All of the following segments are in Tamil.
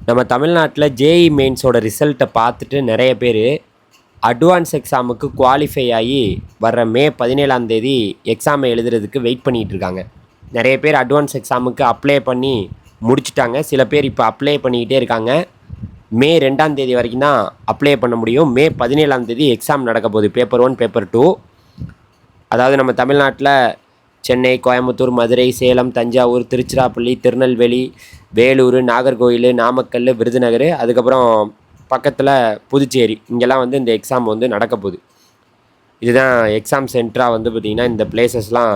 நம்ம தமிழ்நாட்டில் ஜேஇ மெயின்ஸோட ரிசல்ட்டை பார்த்துட்டு நிறைய பேர் அட்வான்ஸ் எக்ஸாமுக்கு குவாலிஃபை ஆகி வர்ற மே 17ஆம் தேதி எக்ஸாமை எழுதுறதுக்கு வெயிட் பண்ணிகிட்டு இருக்காங்க. நிறைய பேர் அட்வான்ஸ் எக்ஸாமுக்கு அப்ளை பண்ணி முடிச்சிட்டாங்க. சில பேர் இப்போ அப்ளை பண்ணிக்கிட்டே இருக்காங்க. மே 2ஆம் தேதி வரைக்கும் தான் அப்ளை பண்ண முடியும். மே 17ஆம் தேதி எக்ஸாம் நடக்க போகுது. Paper 1 paper 2. அதாவது நம்ம தமிழ்நாட்டில் சென்னை, கோயம்புத்தூர், மதுரை, சேலம், தஞ்சாவூர், திருச்சிராப்பள்ளி, திருநெல்வேலி, வேலூர், நாகர்கோவில், நாமக்கல், விருதுநகர், அதுக்கப்புறம் பக்கத்தில் புதுச்சேரி, இங்கெல்லாம் வந்து இந்த எக்ஸாம் வந்து நடக்க போகுது. இதுதான் எக்ஸாம் சென்டராக வந்து பார்த்திங்கன்னா இந்த பிளேசஸ்லாம்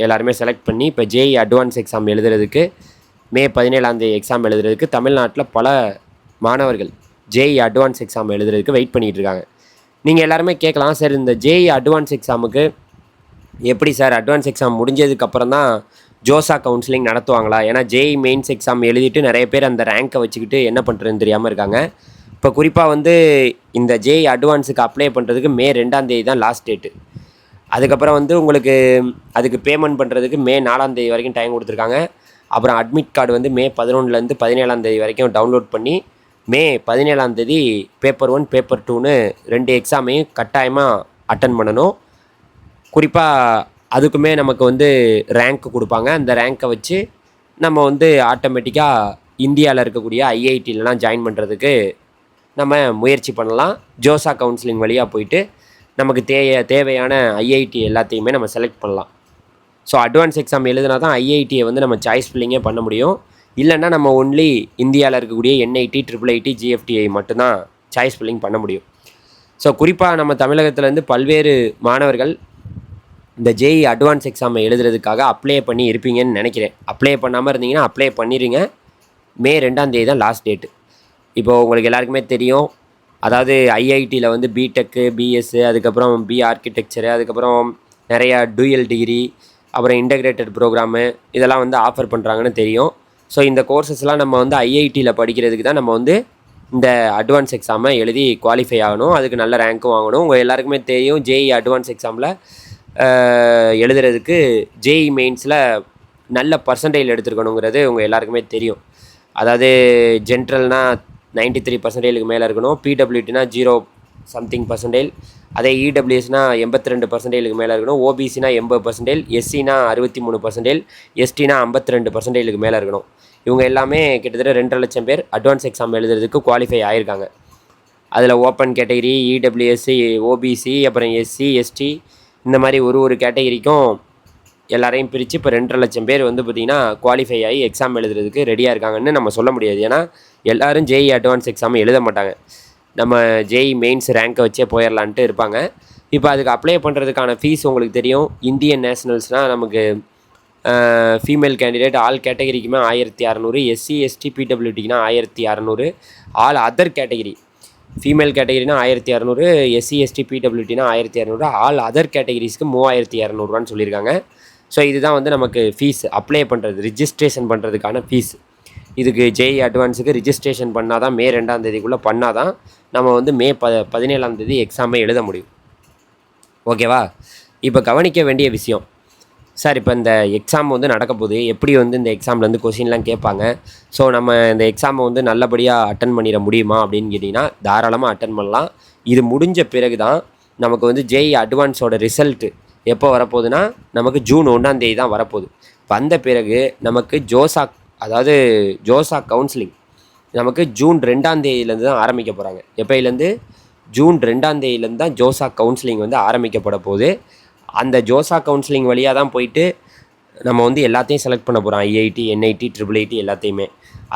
எல்லாருமே செலக்ட் பண்ணி இப்போ ஜேஇ அட்வான்ஸ் எக்ஸாம் எழுதுறதுக்கு மே 17ஆம் தேதி எக்ஸாம் எழுதுறதுக்கு தமிழ்நாட்டில் பல மாணவர்கள் ஜேஇ அட்வான்ஸ் எக்ஸாம் எழுதுறதுக்கு வெயிட் பண்ணிகிட்டு இருக்காங்க. நீங்கள் எல்லாருமே கேட்கலாம், சார் இந்த ஜேஇ அட்வான்ஸ் எக்ஸாமுக்கு எப்படி சார் அட்வான்ஸ் எக்ஸாம் முடிஞ்சதுக்கப்புறம் தான் ஜோசா கவுன்சிலிங் நடத்துவாங்களா? ஏன்னா ஜேஇ மெயின்ஸ் எக்ஸாம் எழுதிட்டு நிறைய பேர் அந்த ரேங்க்கை வச்சுக்கிட்டு என்ன பண்ணுறதுன்னு தெரியாமல் இருக்காங்க. இப்போ குறிப்பாக வந்து இந்த ஜேஇ அட்வான்ஸுக்கு அப்ளை பண்ணுறதுக்கு மே 2ஆம் தேதி தான் லாஸ்ட் டேட்டு. அதுக்கப்புறம் வந்து உங்களுக்கு அதுக்கு பேமெண்ட் பண்ணுறதுக்கு மே 4ஆம் தேதி வரைக்கும் டைம் கொடுத்துருக்காங்க. அப்புறம் அட்மிட் கார்டு வந்து மே 11லேருந்து 17ஆம் தேதி வரைக்கும் டவுன்லோட் பண்ணி மே 17ஆம் தேதி பேப்பர் 1 பேப்பர் 2ன்னு 2 எக்ஸாமையும் கட்டாயமாக அட்டன் பண்ணணும். குறிப்பாக அதுக்குமே நமக்கு வந்து ரேங்க் கொடுப்பாங்க. அந்த ரேங்க்கை வச்சு நம்ம வந்து ஆட்டோமேட்டிக்காக இந்தியாவில் இருக்கக்கூடிய ஐஐடிலலாம் ஜாயின் பண்ணுறதுக்கு நம்ம முயற்சி பண்ணலாம். ஜோசா கவுன்சிலிங் வழியாக போயிட்டு நமக்கு தேவையான ஐஐடி எல்லாத்தையுமே நம்ம செலக்ட் பண்ணலாம். ஸோ அட்வான்ஸ் எக்ஸாம் எழுதுனா தான் ஐஐடியை வந்து நம்ம சாய்ஸ் ஃபில்லிங்கே பண்ண முடியும். இல்லைன்னா நம்ம ஒன்லி இந்தியாவில் இருக்கக்கூடிய என்ஐடி, IIIT, GFTI மட்டும்தான் சாய்ஸ் ஃபில்லிங் பண்ண முடியும். ஸோ குறிப்பாக நம்ம தமிழகத்துலேருந்து பல்வேறு மாணவர்கள் இந்த ஜேஇ அட்வான்ஸ் எக்ஸாமை எழுதுறதுக்காக அப்ளை பண்ணி இருப்பீங்கன்னு நினைக்கிறேன். அப்ளை பண்ணாமல் இருந்தீங்கன்னா அப்ளை பண்ணிடுங்க. மே 2ஆம் தேதி தான் லாஸ்ட் டேட்டு. இப்போது உங்களுக்கு எல்லாருக்குமே தெரியும், அதாவது ஐஐடியில் வந்து பிடெக்கு, பிஎஸ்ஸு, அதுக்கப்புறம் ஆர்கிடெக்சரு, அதுக்கப்புறம் நிறையா டூயல் டிகிரி, அப்புறம் இன்டகிரேட்டட் ப்ரோக்ராமு இதெல்லாம் வந்து ஆஃபர் பண்ணுறாங்கன்னு தெரியும். ஸோ இந்த கோர்சஸ்லாம் நம்ம வந்து ஐஐடியில் படிக்கிறதுக்கு தான் நம்ம வந்து இந்த அட்வான்ஸ் எக்ஸாமை எழுதி குவாலிஃபை ஆகணும். அதுக்கு நல்ல ரேங்க்கும் வாங்கணும். உங்கள் எல்லாருக்குமே தெரியும், ஜேஇ அட்வான்ஸ் எக்ஸாமில் எழுதுறதுக்கு ஜேஇ மெயின்ஸில் நல்ல பர்சன்டேஜ் எடுத்துருக்கணுங்கிறது உங்கள் எல்லாருக்குமே தெரியும். அதாவது ஜென்ரல்னால் 93% மேலே இருக்கணும், பிடபிள்யூடினா 0 சம்திங் பர்சன்டேஜ், அதே இடபிள்யூஎஸ்னால் 82% மேலே இருக்கணும், ஓபிசினா 80%, எஸ்சினா 63%, எஸ்டினா 52% மேலே இருக்கணும். இவங்க எல்லாமே கிட்டத்தட்ட 2.5 லட்சம் பேர் அட்வான்ஸ் எக்ஸாம் எழுதுறதுக்கு குவாலிஃபை ஆகியிருக்காங்க. அதில் ஓப்பன் கேட்டகிரி, இடபிள்யூஎஸ்சி, ஓபிசி, அப்புறம் எஸ்சி, எஸ்டி, இந்த மாதிரி ஒரு கேட்டகிரிக்கும் எல்லாரையும் பிரித்து இப்போ 2.5 லட்சம் பேர் வந்து பார்த்திங்கன்னா குவாலிஃபை ஆகி எக்ஸாம் எழுதுறதுக்கு ரெடியாக இருக்காங்கன்னு நம்ம சொல்ல முடியாது. ஏன்னா எல்லோரும் ஜேஇ அட்வான்ஸ் எக்ஸாம் எழுத மாட்டாங்க. நம்ம ஜேஇ மெயின்ஸ் ரேங்க்கை வச்சே போயிடலான்ட்டு இருப்பாங்க. இப்போ அதுக்கு அப்ளை பண்ணுறதுக்கான ஃபீஸ் உங்களுக்கு தெரியும். இந்தியன் நேஷனல்ஸ்னால் நமக்கு ஃபீமேல் கேண்டிடேட் ஆல் கேட்டகிரிக்குமே 1600, எஸ்சி, எஸ்டி, பிடபிள்யூடிக்குனா 1600, ஆல் அதர் கேட்டகிரி ஃபீமேல் கேட்டகிரினா 1600, எஸ்சி, எஸ்டி, பிடபிள்யூடினா 1600, ஆல் அதர் கேட்டகிரிஸ்க்கு 3200 சொல்லியிருக்காங்க. ஸோ இதுதான் வந்து நமக்கு ஃபீஸ் அப்ளை பண்ணுறது, ரிஜிஸ்ட்ரேஷன் பண்ணுறதுக்கான ஃபீஸ். இதுக்கு ஜேஇ அட்வான்ஸுக்கு ரிஜிஸ்ட்ரேஷன் பண்ணால் தான் மே 2ஆம் தேதிக்குள்ளே பண்ணால் தான் நம்ம வந்து மே 17ஆம் தேதி எக்ஸாமை எழுத முடியும். ஓகேவா? இப்போ கவனிக்க வேண்டிய விஷயம், சார் இப்போ இந்த எக்ஸாம் வந்து நடக்க போகுது, எப்படி வந்து இந்த எக்ஸாம்லேருந்து கொஷின்லாம் கேட்பாங்க, ஸோ நம்ம இந்த எக்ஸாமை வந்து நல்லபடியாக அட்டன் பண்ணிட முடியுமா அப்படின்னு கேட்டிங்கன்னா தாராளமாக அட்டன் பண்ணலாம். இது முடிஞ்ச பிறகு தான் நமக்கு வந்து ஜேஇ அட்வான்ஸோட ரிசல்ட்டு எப்போ வரப்போகுதுன்னா நமக்கு ஜூன் 1ஆம் தேதி தான் வரப்போகுது. வந்த பிறகு நமக்கு ஜோசா கவுன்சிலிங் நமக்கு ஜூன் 2ஆம் தேதியிலேருந்து தான் ஆரம்பிக்க போகிறாங்க. எப்போயிலேருந்து? ஜூன் 2ஆம் தேதியிலேருந்து தான் ஜோசா கவுன்சிலிங் வந்து ஆரம்பிக்கப்பட போகுது. அந்த ஜோசா கவுன்சிலிங் வழியாக தான் போயிட்டு நம்ம வந்து எல்லாத்தையும் செலக்ட் பண்ண போகிறோம். ஐஐடி, என்ஐடி, IIIT எல்லாத்தையுமே.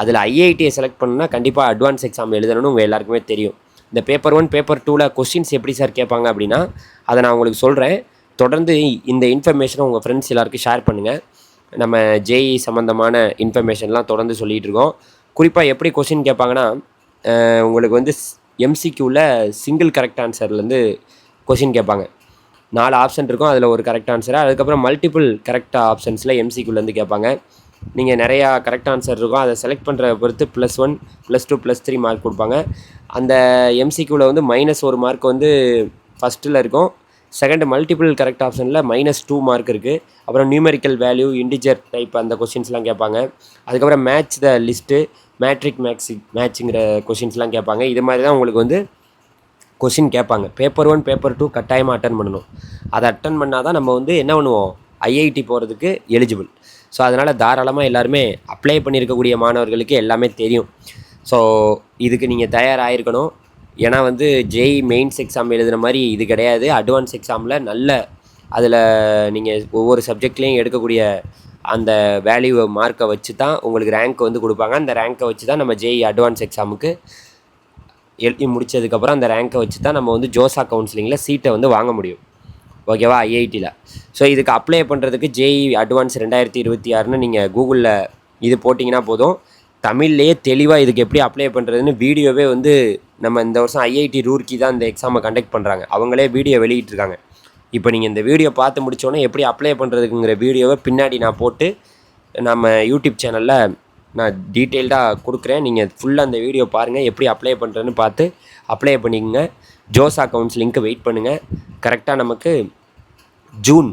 அதில் ஐஐடியை செலக்ட் பண்ணணும்னா கண்டிப்பாக அட்வான்ஸ் எக்ஸாம் எழுதணும்னு உங்கள் எல்லாருக்குமே தெரியும். இந்த பேப்பர் 1 பேப்பர் 2ல் கொஸ்டின்ஸ் எப்படி சார் கேட்பாங்க அப்படின்னா அதை நான் உங்களுக்கு சொல்கிறேன். தொடர்ந்து இந்த இன்ஃபர்மேஷனை உங்கள் ஃப்ரெண்ட்ஸ் எல்லாருக்கும் ஷேர் பண்ணுங்கள். நம்ம ஜேஇ சம்மந்தமான இன்ஃபர்மேஷன்லாம் தொடர்ந்து சொல்லிகிட்டு இருக்கோம். குறிப்பாக எப்படி கொஸ்டின் கேட்பாங்கன்னா உங்களுக்கு வந்து எம்சிக்யூவில் சிங்கிள் கரெக்ட் ஆன்சர்லேருந்து கொஸ்டின் கேட்பாங்க. 4 ஆப்ஷன் இருக்கும், அதில் ஒரு கரெக்ட் ஆன்சராக, அதுக்கப்புறம் மல்டிபிள் கரெக்ட் ஆப்ஷன்ஸில் எம்சிக்யூலேருந்து கேட்பாங்க. நீங்கள் நிறையா கரெக்ட் ஆன்சர் இருக்கும், அதை செலக்ட் பண்ணுற பொறுத்து +1, +2, +3 மார்க் கொடுப்பாங்க. அந்த எம்சிக்யூவில் வந்து -1 மார்க் வந்து ஃபஸ்ட்டில் இருக்கும். செகண்ட் மல்டிபிள் கரெக்ட் ஆப்ஷனில் -2 மார்க் இருக்குது. அப்புறம் நியூமெரிக்கல் வேல்யூ, இன்டிஜர் டைப் அந்த கொஸ்டின்ஸ்லாம் கேட்பாங்க. அதுக்கப்புறம் மேட்ச் த லிஸ்ட்டு, மேட்ரிக் மேட்சுங்கிற கொஷின்ஸ்லாம் கேட்பாங்க. இது மாதிரி தான் உங்களுக்கு வந்து கொஷின் கேட்பாங்க. பேப்பர் 1 பேப்பர் 2 கட்டாயமாக அட்டன் பண்ணணும். அதை அட்டன் பண்ணால் தான் நம்ம வந்து என்ன பண்ணுவோம், ஐஐடி போகிறதுக்கு எலிஜிபிள். ஸோ அதனால் தாராளமாக எல்லாருமே அப்ளை பண்ணியிருக்கக்கூடிய மாணவர்களுக்கு எல்லாமே தெரியும். ஸோ இதுக்கு நீங்கள் தயாராகிருக்கணும். ஏன்னா வந்து ஜேஇ மெயின்ஸ் எக்ஸாம் எழுதுகிற மாதிரி இது கிடையாது. அட்வான்ஸ் எக்ஸாமில் நல்ல அதில் நீங்கள் ஒவ்வொரு சப்ஜெக்ட்லேயும் எடுக்கக்கூடிய அந்த வேல்யூ மார்க்கை வச்சு தான் உங்களுக்கு ரேங்க் வந்து கொடுப்பாங்க. அந்த ரேங்க்கை வச்சு தான் நம்ம ஜேஇ அட்வான்ஸ் எக்ஸாமுக்கு எழுதி முடித்ததுக்கப்புறம் அந்த ரேங்க்கை வச்சு தான் நம்ம வந்து ஜோசா கவுன்சிலிங்கில் சீட்டை வந்து வாங்க முடியும். ஓகேவா, ஐஐடியில். ஸோ இதுக்கு அப்ளை பண்ணுறதுக்கு ஜேஇ அட்வான்ஸ் 2026ன்னு நீங்கள் கூகுளில் இது போட்டிங்கன்னா போதும். தமிழ்லேயே தெளிவாக இதுக்கு எப்படி அப்ளை பண்ணுறதுன்னு வீடியோவே வந்து நம்ம இந்த வருஷம் ஐஐடி ரூர்க்கி தான் இந்த எக்ஸாமை கண்டக்ட் பண்ணுறாங்க. அவங்களே வீடியோ வெளியிட்டிருக்காங்க. இப்போ நீங்கள் இந்த வீடியோ பார்த்து முடித்தோன்னே எப்படி அப்ளை பண்ணுறதுக்குங்கிற வீடியோவை பின்னாடி நான் போட்டு நம்ம யூடியூப் சேனலில் நான் டீட்டெயில்டாக கொடுக்குறேன். நீங்கள் ஃபுல்லாக அந்த வீடியோ பாருங்கள், எப்படி அப்ளை பண்ணுறதுன்னு பார்த்து அப்ளை பண்ணிக்கோங்க. ஜோசா கவுன்சிலிங்க்கு வெயிட் பண்ணுங்கள். கரெக்டாக நமக்கு ஜூன்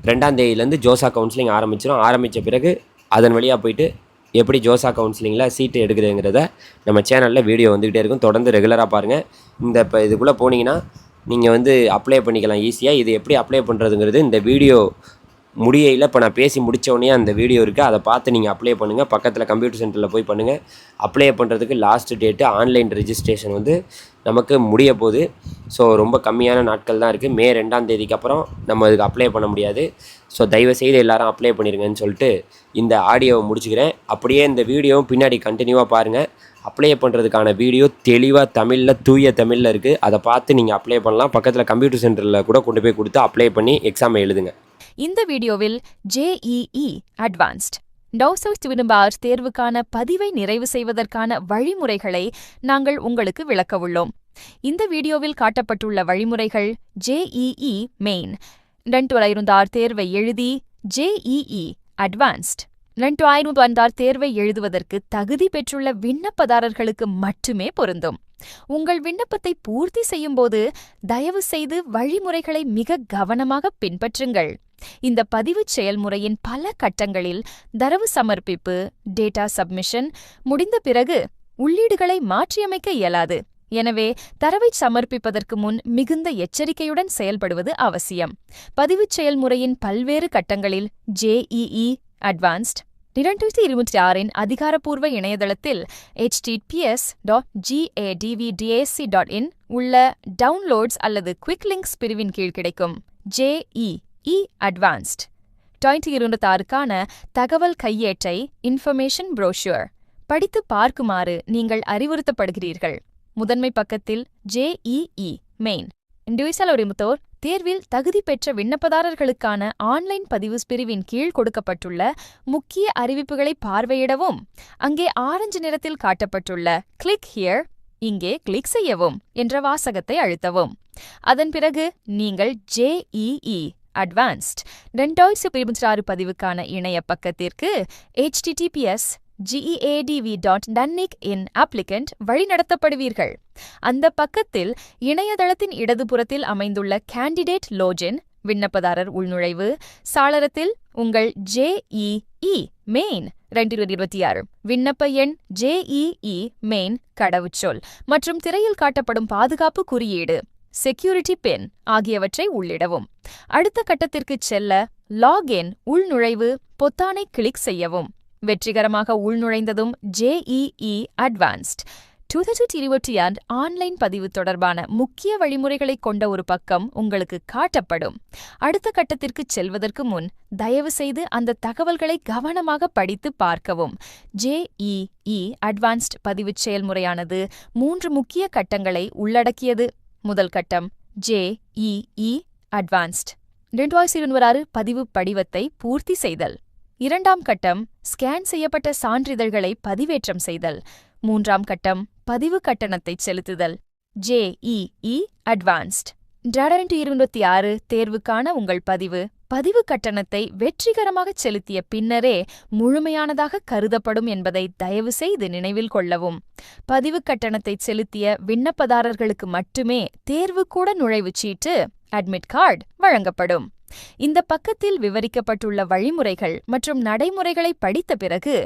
2ஆம் தேதியிலேருந்து ஜோசா கவுன்சிலிங் ஆரம்பிச்சிடும். ஆரம்பித்த பிறகு அதன் வழியாக போயிட்டு எப்படி ஜோசா கவுன்சிலிங்கில் சீட்டு எடுக்குதுங்கிறத நம்ம சேனலில் வீடியோ வந்துக்கிட்டே இருக்கும். தொடர்ந்து ரெகுலராக பாருங்கள். இப்போ இதுக்குள்ளே போனீங்கன்னா நீங்கள் வந்து அப்ளை பண்ணிக்கலாம் ஈஸியாக. இது எப்படி அப்ளை பண்ணுறதுங்கிறது இந்த வீடியோ முடியையில் இப்போ நான் பேசி முடித்தோடனே அந்த வீடியோ இருக்குது, அதை பார்த்து நீங்கள் அப்ளை பண்ணுங்கள். பக்கத்தில் கம்ப்யூட்டர் சென்டரில் போய் பண்ணுங்கள். அப்ளை பண்ணுறதுக்கு லாஸ்ட் டேட்டு ஆன்லைன் ரெஜிஸ்ட்ரேஷன் வந்து நமக்கு முடிய போகுது. ஸோ ரொம்ப கம்மியான நாட்கள் தான் இருக்குது. மே 2ஆம் தேதிக்கு அப்புறம் நம்ம இதுக்கு அப்ளை பண்ண முடியாது. ஸோ தயவுசெய்து எல்லோரும் அப்ளை பண்ணிடுங்கன்னு சொல்லிட்டு இந்த ஆடியோவை முடிச்சுக்கிறேன். அப்படியே இந்த வீடியோவும் பின்னாடி கண்டினியூவாக பாருங்கள். அப்ளை பண்ணுறதுக்கான வீடியோ தெளிவாக தமிழில் தூய தமிழில் இருக்குது. அதை பார்த்து நீங்கள் அப்ளை பண்ணலாம். பக்கத்தில் கம்ப்யூட்டர் சென்டரில் கூட கொண்டு போய் கொடுத்து அப்ளை பண்ணி எக்ஸாமை எழுதுங்க. இந்த வீடியோவில் ஜேஇஇ அட்வான்ஸ்ட் டவுசர்ஸ் விரும்பார் தேர்வுக்கான பதிவை நிறைவு செய்வதற்கான வழிமுறைகளை நாங்கள் உங்களுக்கு விளக்க உள்ளோம். இந்த வீடியோவில் காட்டப்பட்டுள்ள வழிமுறைகள் ஜேஇஇ மெயின் 2026 தேர்வை எழுதி ஜேஇஇ அட்வான்ஸ்ட் 2026 தேர்வை எழுதுவதற்கு தகுதி பெற்றுள்ள விண்ணப்பதாரர்களுக்கு மட்டுமே பொருந்தும். உங்கள் விண்ணப்பத்தை பூர்த்தி செய்யும்போது தயவு செய்து வழிமுறைகளை மிக கவனமாக பின்பற்றுங்கள். இந்த பதிவுச் செயல்முறையின் பல கட்டங்களில் தரவு சமர்ப்பிப்பு, டேட்டா சப்மிஷன் முடிந்த பிறகு உள்ளீடுகளை மாற்றியமைக்க இயலாது. எனவே தரவை சமர்ப்பிப்பதற்கு முன் மிகுந்த எச்சரிக்கையுடன் செயல்படுவது அவசியம். பதிவுச் செயல்முறையின் பல்வேறு கட்டங்களில் ஜேஇஇ அட்வான்ஸ்ட் 2026 அதிகாரப்பூர்வ இணையதளத்தில் https.gadvdac.in உள்ள டவுன்லோட்ஸ் அல்லது குவிக் லிங்க்ஸ் பிரிவின் கீழ் கிடைக்கும் ஜேஇஇ அட்வான்ஸ்ட் 2026க்கான தகவல் கையேட்டை இன்ஃபர்மேஷன் புரோஷூர் படித்து பார்க்குமாறு நீங்கள் அறிவுறுத்தப்படுகிறீர்கள். முதன்மை பக்கத்தில் ஜேஇஇ மெயின் இண்டிவிஜுவல் தேர்வில் தகுதி பெற்ற விண்ணப்பதாரர்களுக்கான ஆன்லைன் பதிவு பிரிவின் கீழ் கொடுக்கப்பட்டுள்ள முக்கிய அறிவிப்புகளை பார்வையிடவும், அங்கே ஆரஞ்சு நிறத்தில் காட்டப்பட்டுள்ள கிளிக் ஹியர், இங்கே கிளிக் செய்யவும் என்ற வாசகத்தை அழுத்தவும். அதன் பிறகு நீங்கள் ஜேஇஇ அட்வான்ஸ்ட் 2026 பதிவுக்கான இணைய பக்கத்திற்கு https://geadv.dunnick.in applicant வழிநடத்தப்படுவீர்கள். அந்த பக்கத்தில் இணையதளத்தின் இடதுபுறத்தில் அமைந்துள்ள கேண்டிடேட் லோஜின் விண்ணப்பதாரர் உள்நுழைவு சாளரத்தில் உங்கள் ஜேஇஇ மெயின் 2026 விண்ணப்ப எண், ஜேஇஇ மெயின் கடவுச்சொல் மற்றும் திரையில் காட்டப்படும் பாதுகாப்பு குறியீடு செக்யூரிட்டி பின் ஆகியவற்றை உள்ளிடவும். அடுத்த கட்டத்திற்குச் செல்ல லாகின் உள்நுழைவு பொத்தானை கிளிக் செய்யவும். வெற்றிகரமாக உள்நுழைந்ததும் ஜேஇஇ அட்வான்ஸ்ட் 2026 ஆன்லைன் பதிவு தொடர்பான முக்கிய வழிமுறைகளை கொண்ட ஒரு பக்கம் உங்களுக்கு காட்டப்படும். அடுத்த கட்டத்திற்கு செல்வதற்கு முன் தயவு செய்து அந்த தகவல்களை கவனமாக படித்து பார்க்கவும். ஜேஇஇ அட்வான்ஸ்ட் பதிவுச் செயல்முறையானது 3 முக்கிய கட்டங்களை உள்ளடக்கியது. முதல் கட்டம் ஜேஇஇ அட்வான்ஸ்ட் 2026 பதிவு படிவத்தை பூர்த்தி செய்தல். இரண்டாம் கட்டம் ஸ்கேன் செய்யப்பட்ட சான்றிதழ்களை பதிவேற்றம் செய்தல். மூன்றாம் கட்டம் பதிவு கட்டணத்தை செலுத்துதல். ஜேஇஇ அட்வான்ஸ்ட் 2026 தேர்வுக்கான உங்கள் பதிவு கட்டணத்தை வெற்றிகரமாக செலுத்திய பின்னரே முழுமையானதாக கருதப்படும் என்பதை தயவு செய்து நினைவில் கொள்ளவும். பதிவு கட்டணத்தை செலுத்திய விண்ணப்பதாரர்களுக்கு மட்டுமே தேர்வுக்கூட நுழைவுச்சீட்டு அட்மிட் கார்டு வழங்கப்படும். இந்த பக்கத்தில் விவரிக்கப்பட்டுள்ள வழிமுறைகள் மற்றும் நடைமுறைகளை படித்த பிறகு,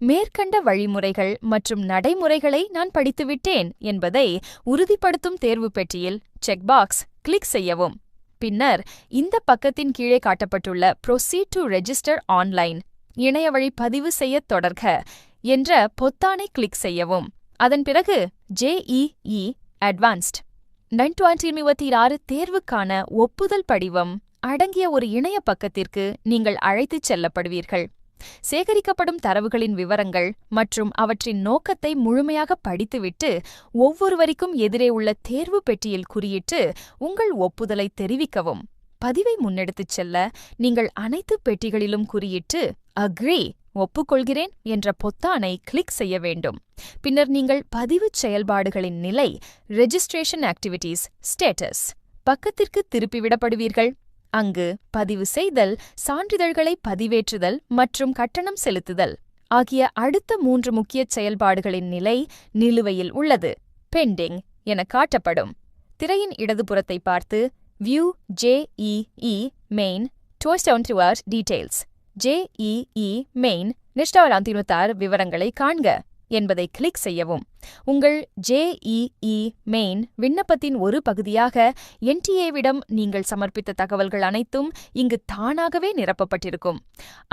மேற்கண்ட வழிமுறைகள் மற்றும் நடைமுறைகளை நான் படித்துவிட்டேன் என்பதை உறுதிப்படுத்தும் தேர்வு பெட்டியில் செக்பாக்ஸ் கிளிக் செய்யவும். பின்னர் இந்த பக்கத்தின் கீழே காட்டப்பட்டுள்ள ப்ரொசீட் டு ரெஜிஸ்டர் ஆன்லைன் இணையவழி பதிவு செய்யத் தொடர்க என்ற பொத்தானை கிளிக் செய்யவும். அதன் பிறகு JEE அட்வான்ஸ்ட் 2026 தேர்வுக்கான ஒப்புதல் படிவம் அடங்கிய ஒரு இணைய பக்கத்திற்கு நீங்கள் அழைத்துச் செல்லப்படுவீர்கள். சேகரிக்கப்படும் தரவுகளின் விவரங்கள் மற்றும் அவற்றின் நோக்கத்தை முழுமையாக படித்துவிட்டு, ஒவ்வொரு வரிக்கும் எதிரே உள்ள தேர்வு பெட்டியில் குறியிட்டு உங்கள் ஒப்புதலை தெரிவிக்கவும். பதிவை முன்னெடுத்துச் செல்ல நீங்கள் அனைத்து பெட்டிகளிலும் குறியிட்டு அக்ரி ஒப்புக்கொள்கிறேன் என்ற பொத்தானை கிளிக் செய்ய வேண்டும். பின்னர் நீங்கள் பதிவுச் செயல்பாடுகளின் நிலை ரெஜிஸ்ட்ரேஷன் ஆக்டிவிட்டீஸ் ஸ்டேட்டஸ் பக்கத்திற்கு திருப்பிவிடப்படுவீர்கள். அங்கு பதிவு செய்தல், சான்றிதழ்களை பதிவேற்றுதல் மற்றும் கட்டணம் செலுத்துதல் ஆகிய அடுத்த 3 முக்கிய செயல்பாடுகளின் நிலை நிலுவையில் உள்ளது, பெண்டிங் என காட்டப்படும். திரையின் இடதுபுறத்தை பார்த்து view JEE main 2026 details JEE main 2026 விவரங்களை காண்க என்பதை கிளிக் செய்யவும். உங்கள் JEE மெயின் விண்ணப்பத்தின் ஒரு பகுதியாக NTA-விடம் நீங்கள் சமர்ப்பித்த தகவல்கள் அனைத்தும் இங்கு தானாகவே நிரப்பப்பட்டிருக்கும்.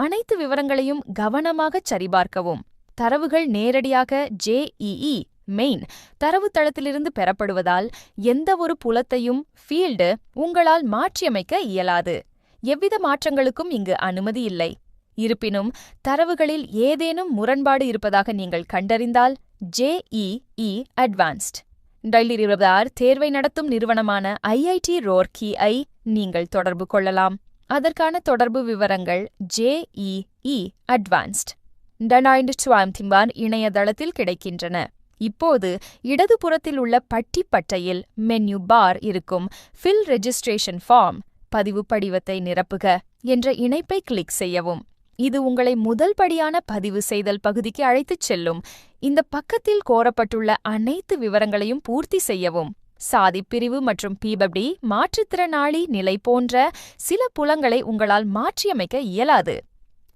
அனைத்து விவரங்களையும் கவனமாகச் சரிபார்க்கவும். தரவுகள் நேரடியாக JEE மெயின் தரவுத்தளத்திலிருந்து பெறப்படுவதால் எந்தவொரு புலத்தையும் ஃபீல்டு உங்களால் மாற்றியமைக்க இயலாது. எவ்வித மாற்றங்களுக்கும் இங்கு அனுமதி இல்லை. இருப்பினும் தரவுகளில் ஏதேனும் முரண்பாடு இருப்பதாக நீங்கள் கண்டறிந்தால் JEE அட்வான்ஸ்ட் 2026 தேர்வை நடத்தும் நிறுவனமான IIT Roorkee-ஐ நீங்கள் தொடர்பு கொள்ளலாம். அதற்கான தொடர்பு விவரங்கள் JEE அட்வான்ஸ்ட் 2026 இணையதளத்தில் கிடைக்கின்றன. இப்போது இடதுபுறத்தில் உள்ள பட்டி பட்டையில் மெனு பார் இருக்கும் ஃபில் ரெஜிஸ்ட்ரேஷன் ஃபார்ம் பதிவு படிவத்தை நிரப்புக என்ற இணைப்பை கிளிக் செய்யவும். இது உங்களை முதல் படியான பதிவு செய்தல் பகுதிக்கு அழைத்துச் செல்லும். இந்த பக்கத்தில் கோரப்பட்டுள்ள அனைத்து விவரங்களையும் பூர்த்தி செய்யவும். சாதிப்பிரிவு மற்றும் PWD மாற்றுத்திறனாளி நிலை போன்ற சில புலங்களை உங்களால் மாற்றியமைக்க இயலாது.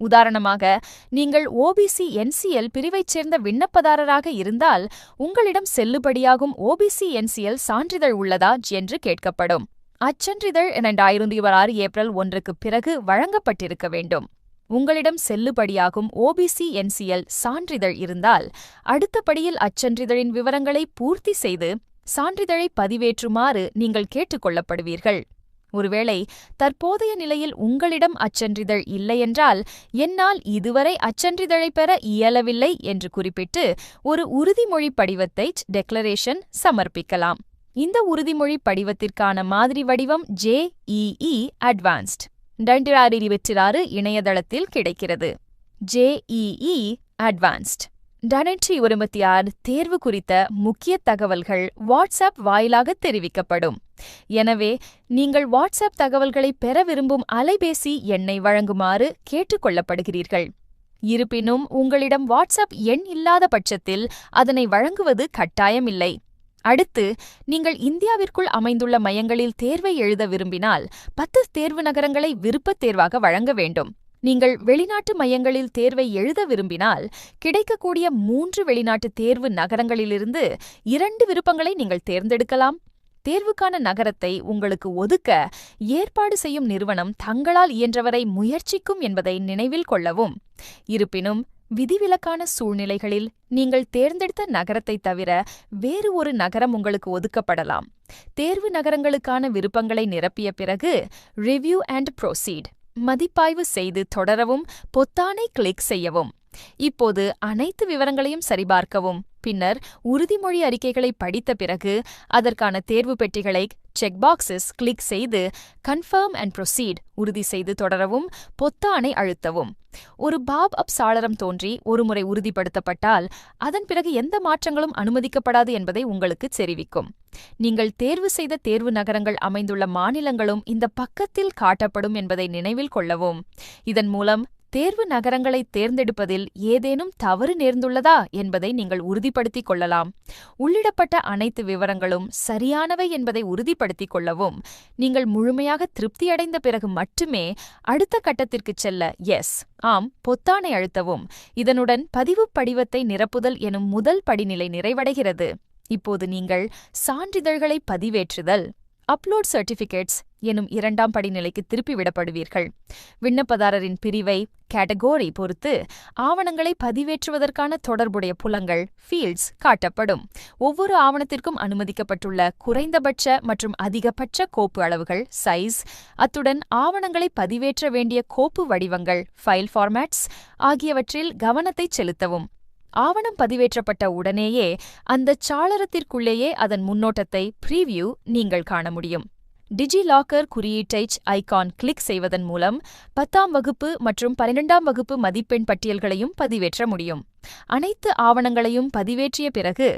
உதாரணமாக, நீங்கள் OBC NCL பிரிவைச் சேர்ந்த விண்ணப்பதாரராக இருந்தால் உங்களிடம் செல்லுபடியாகும் OBC NCL சான்றிதழ் உள்ளதா என்று கேட்கப்படும். அச்சன்றிதழ் 2026 ஏப்ரல் 1க்கு பிறகு வழங்கப்பட்டிருக்க வேண்டும். உங்களிடம் செல்லுபடியாகும் OBC NCL சான்றிதழ் இருந்தால் அடுத்த படியில் அச்சன்றிதழின் விவரங்களை பூர்த்தி செய்து சான்றிதழை பதிவேற்றுமாறு நீங்கள் கேட்டுக்கொள்ளப்படுவீர்கள். ஒருவேளை தற்போதைய நிலையில் உங்களிடம் அச்சன்றிதழ் இல்லையென்றால், என்னால் இதுவரை அச்சன்றிதழை பெற இயலவில்லை என்று குறிப்பிட்டு ஒரு உறுதிமொழி படிவத்தை டெக்ளரேஷன் சமர்ப்பிக்கலாம். இந்த உறுதிமொழி படிவத்திற்கான மாதிரி வடிவம் JEE அட்வான்ஸ்ட் 2026 இணையதளத்தில் கிடைக்கிறது. JEE அட்வான்ஸ்ட் 2026 தேர்வு குறித்த முக்கிய தகவல்கள் வாட்ஸ்அப் வாயிலாக தெரிவிக்கப்படும். எனவே நீங்கள் வாட்ஸ்அப் தகவல்களை பெற விரும்பும் அலைபேசி எண்ணை வழங்குமாறு கேட்டுக்கொள்ளப்படுகிறீர்கள். இருப்பினும் உங்களிடம் வாட்ஸ்அப் எண் இல்லாத பட்சத்தில் அதனை வழங்குவது கட்டாயமில்லை. அடுத்து, நீங்கள் இந்தியாவிற்குள் அமைந்துள்ள மையங்களில் தேர்வை எழுத விரும்பினால் 10 தேர்வு நகரங்களை விருப்பத் தேர்வாக வழங்க வேண்டும். நீங்கள் வெளிநாட்டு மையங்களில் தேர்வை எழுத விரும்பினால் கிடைக்கக்கூடிய 3 வெளிநாட்டு தேர்வு நகரங்களிலிருந்து 2 விருப்பங்களை நீங்கள் தேர்ந்தெடுக்கலாம். தேர்வுக்கான நகரத்தை உங்களுக்கு ஒதுக்க ஏற்பாடு செய்யும் நிறுவனம் தங்களால் இயன்றவரை முயற்சிக்கும் என்பதை நினைவில் கொள்ளவும். இருப்பினும் விதிவிலக்கான சூழ்நிலைகளில் நீங்கள் தேர்ந்தெடுத்த நகரத்தை தவிர வேறு ஒரு நகரம் உங்களுக்கு ஒதுக்கப்படலாம். தேர்வு நகரங்களுக்கான விருப்பங்களை நிரப்பிய பிறகு ரிவ்யூ அண்ட் ப்ரோசீட் மதிப்பாய்வு செய்து தொடரவும் பொத்தானை கிளிக் செய்யவும். இப்போது அனைத்து விவரங்களையும் சரிபார்க்கவும். பின்னர் உறுதிமொழி அறிக்கைகளை படித்த பிறகு அதற்கான தேர்வு பெட்டிகளை செக்பாக்ஸஸ் கிளிக் செய்து கன்ஃபர்ம் அண்ட் ப்ரொசீட் உறுதி செய்து தொடரவும் பொத்தானை அழுத்தவும். ஒரு பாப்-அப் சாளரம் தோன்றி ஒருமுறை உறுதிப்படுத்தப்பட்டால் அதன் பிறகு எந்த மாற்றங்களும் அனுமதிக்கப்படாது என்பதை உங்களுக்கு தெரிவிக்கும். நீங்கள் தேர்வு செய்த தேர்வு நகரங்கள் அமைந்துள்ள மாநிலங்களும் இந்த பக்கத்தில் காட்டப்படும் என்பதை நினைவில் கொள்ளவும். இதன் மூலம் தேர்வு நகரங்களை தேர்ந்தெடுப்பதில் ஏதேனும் தவறு நேர்ந்துள்ளதா என்பதை நீங்கள் உறுதிப்படுத்திக் கொள்ளலாம். உள்ளிடப்பட்ட அனைத்து விவரங்களும் சரியானவை என்பதை உறுதிப்படுத்திக் கொள்ளவும், நீங்கள் முழுமையாக திருப்தியடைந்த பிறகு மட்டுமே அடுத்த கட்டத்திற்கு செல்ல ஆம் பொத்தானை அழுத்தவும். இதனுடன் பதிவு படிவத்தை நிரப்புதல் எனும் முதல் படிநிலை நிறைவடைகிறது. இப்போது நீங்கள் சான்றிதழ்களை பதிவேற்றுதல் அப்லோட் சர்டிஃபிகேட்ஸ் எனும் இரண்டாம் படிநிலைக்கு திருப்பிவிடப்படுவீர்கள். விண்ணப்பதாரரின் பிரிவை கேட்டகோரி பொறுத்து ஆவணங்களை பதிவேற்றுவதற்கான தொடர்புடைய புலங்கள் ஃபீல்ட்ஸ் காட்டப்படும். ஒவ்வொரு ஆவணத்திற்கும் அனுமதிக்கப்பட்டுள்ள குறைந்தபட்ச மற்றும் அதிகபட்ச கோப்பு அளவுகள் சைஸ், அத்துடன் ஆவணங்களை பதிவேற்ற வேண்டிய கோப்பு வடிவங்கள் ஃபைல் ஃபார்மேட்ஸ் ஆகியவற்றில் கவனத்தை செலுத்தவும். ஆவணம் பதிவேற்றப்பட்ட உடனேயே அந்த சாளரத்திற்குள்ளேயே அதன் முன்னோட்டத்தை ப்ரீவியூ நீங்கள் காண முடியும். டிஜிலாக்கர் குறியீட்டை ஐகான் கிளிக் செய்வதன் மூலம் 10ஆம் வகுப்பு மற்றும் 12ஆம் வகுப்பு மதிப்பெண் பட்டியல்களையும் பதிவேற்ற முடியும். அனைத்து ஆவணங்களையும் பதிவேற்றிய பிறகு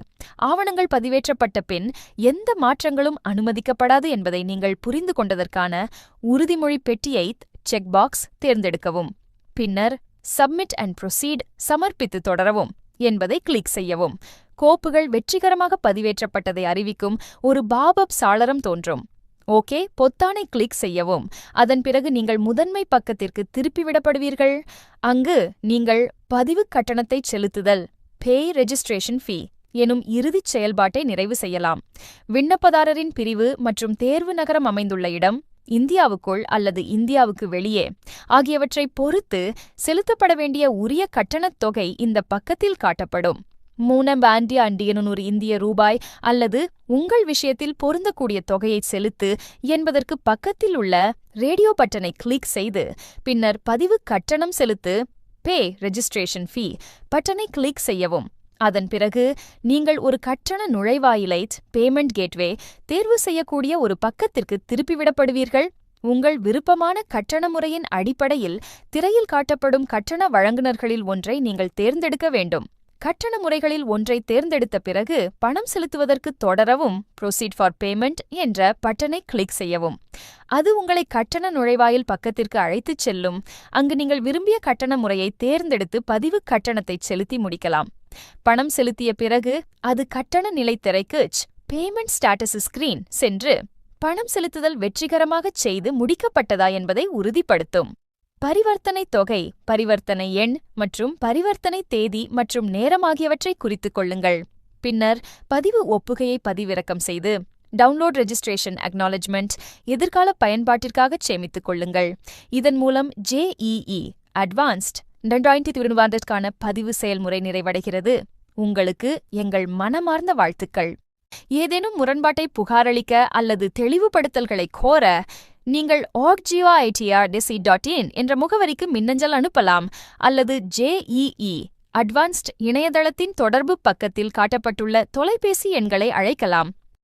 ஆவணங்கள் பதிவேற்றப்பட்ட பின் எந்த மாற்றங்களும் அனுமதிக்கப்படாது என்பதை நீங்கள் புரிந்து கொண்டதற்கான உறுதிமொழி பெட்டியை செக்பாக்ஸ் தேர்ந்தெடுக்கவும். பின்னர் சப்மிட் அண்ட் ப்ரொசீட் சமர்ப்பித்து தொடரவும் என்பதை கிளிக் செய்யவும். கோப்புகள் வெற்றிகரமாக பதிவேற்றப்பட்டதை அறிவிக்கும் ஒரு பாப்அப் சாளரம் தோன்றும். ஓகே பொத்தானை கிளிக் செய்யவும். அதன் பிறகு நீங்கள் முதன்மை பக்கத்திற்கு திருப்பிவிடப்படுவீர்கள். அங்கு நீங்கள் பதிவு கட்டணத்தை செலுத்துதல் பே ரெஜிஸ்ட்ரேஷன் ஃபீ எனும் இறுதிச் செயல்பாட்டை நிறைவு செய்யலாம். விண்ணப்பதாரரின் பிரிவு மற்றும் தேர்வு நகரம் அமைந்துள்ள இடம், இந்தியாவுக்குள் அல்லது இந்தியாவுக்கு வெளியே ஆகியவற்றை பொறுத்து செலுத்தப்பட வேண்டிய உரிய கட்டணத் தொகை இந்த பக்கத்தில் காட்டப்படும். 3,500 இந்திய ரூபாய் அல்லது உங்கள் விஷயத்தில் பொருந்தக்கூடிய தொகையை செலுத்து என்பதற்கு பக்கத்தில் உள்ள ரேடியோ பட்டனை கிளிக் செய்து பின்னர் பதிவு கட்டணம் செலுத்து பே ரெஜிஸ்ட்ரேஷன் ஃபீ பட்டனை கிளிக் செய்யவும். அதன் பிறகு நீங்கள் ஒரு கட்டண நுழைவாயிலை பேமெண்ட் கேட்வே தேர்வு செய்யக்கூடிய ஒரு பக்கத்திற்கு திருப்பிவிடப்படுவீர்கள். உங்கள் விருப்பமான கட்டண முறையின் அடிப்படையில் திரையில் காட்டப்படும் கட்டண வழங்குநர்களில் ஒன்றை நீங்கள் தேர்ந்தெடுக்க வேண்டும். கட்டண முறைகளில் ஒன்றை தேர்ந்தெடுத்த பிறகு பணம் செலுத்துவதற்கு தொடரவும் ப்ரொசீட் ஃபார் பேமெண்ட் என்ற பட்டனை கிளிக் செய்யவும். அது உங்களை கட்டண நுழைவாயில் பக்கத்திற்கு அழைத்துச் செல்லும். அங்கு நீங்கள் விரும்பிய கட்டண முறையை தேர்ந்தெடுத்து பதிவு கட்டணத்தை செலுத்தி முடிக்கலாம். பணம் செலுத்திய பிறகு அது கட்டண நிலைத்திரைக்கு பேமெண்ட் ஸ்டேட்டஸ் ஸ்கிரீன் சென்று பணம் செலுத்துதல் வெற்றிகரமாகச் செய்து முடிக்கப்பட்டதா என்பதை உறுதிப்படுத்தும். பரிவர்த்தனை தொகை, பரிவர்த்தனை எண் மற்றும் பரிவர்த்தனை தேதி மற்றும் நேரம் ஆகியவற்றை குறித்துக் கொள்ளுங்கள். பின்னர் பதிவு ஒப்புகையை பதிவிறக்கம் செய்து டவுன்லோட் ரெஜிஸ்ட்ரேஷன் அக்னாலஜ்மெண்ட் எதிர்கால பயன்பாட்டிற்காக சேமித்துக் கொள்ளுங்கள். இதன் மூலம் JEE அட்வான்ஸ்ட் 2021க்கான பதிவு செயல்முறை நிறைவடைகிறது. உங்களுக்கு எங்கள் மனமார்ந்த வாழ்த்துக்கள். ஏதேனும் முரண்பாட்டை புகாரளிக்க அல்லது தெளிவுபடுத்தல்களை கோர நீங்கள் org.geo.it.in என்ற முகவரிக்கு மின்னஞ்சல் அனுப்பலாம் அல்லது JEE அட்வான்ஸ்ட் இணையதளத்தின் தொடர்பு பக்கத்தில் காட்டப்பட்டுள்ள தொலைபேசி எண்களை அழைக்கலாம்.